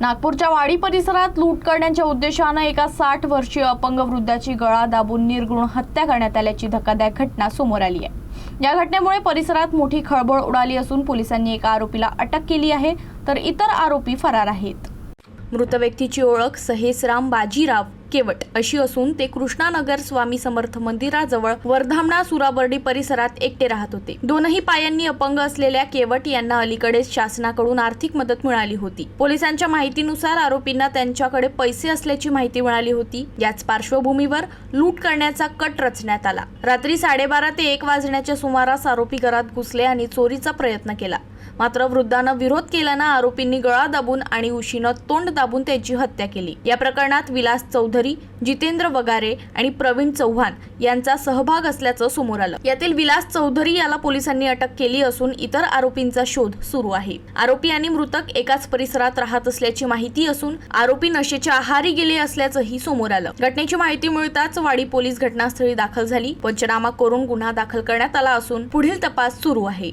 नागपूरच्या वाडी परिसरात लूट करण्याच्या उद्देशाने एका 60 वर्षीय अपंग वृद्धाची गळा दाबून निर्घृण हत्या करण्यात आल्याची धक्कादायक घटना समोर आली आहे। या घटनेमुळे परिसरात मोठी खळबळ उडाली असून पोलिसांनी एका आरोपीला अटक केली आहे, तर इतर आरोपी फरार आहेत। मृत व्यक्तीची ओळख सहेसराम बाजीराव केवट अशी असून ते कृष्णानगर स्वामी समर्थ मंदिराजवळ वर्धामणा सुराबर्डी परिसरात एकटे राहत होते। दोनही पायांनी अपंग असलेल्या केवट यांना अलीकडेच शासनाकडून आर्थिक मदत मिळाली होती। पोलिसांच्या माहितीनुसार आरोपींना त्यांच्याकडे पैसे असल्याची माहिती मिळाली होती। याच पार्श्वभूमीवर लूट करण्याचा कट रचण्यात आला। रात्री 12:30 ते 1 वाजण्याच्या सुमारास आरोपी घरात घुसले आणि चोरीचा प्रयत्न केला, मात्र वृद्धानं विरोध केल्यानं आरोपींनी गळा दाबून आणि उशीनं तोंड दाबून त्याची हत्या केली। या प्रकरणात विलास चौधरी, जितेंद्र वगारे आणि प्रवीण चव्हाण यांचा सहभाग असल्याचं समोर आलं। यातील विलास चौधरी याला पोलिसांनी अटक केली असून इतर आरोपींचा शोध सुरू आहे। आरोपी आणि मृतक एकाच परिसरात राहत असल्याची माहिती असून आरोपी नशेच्या आहारी गेले असल्याचंही समोर आलं। घटनेची माहिती मिळताच वाडी पोलीस घटनास्थळी दाखल झाली। पंचनामा करून गुन्हा दाखल करण्यात आला असून पुढील तपास सुरू आहे।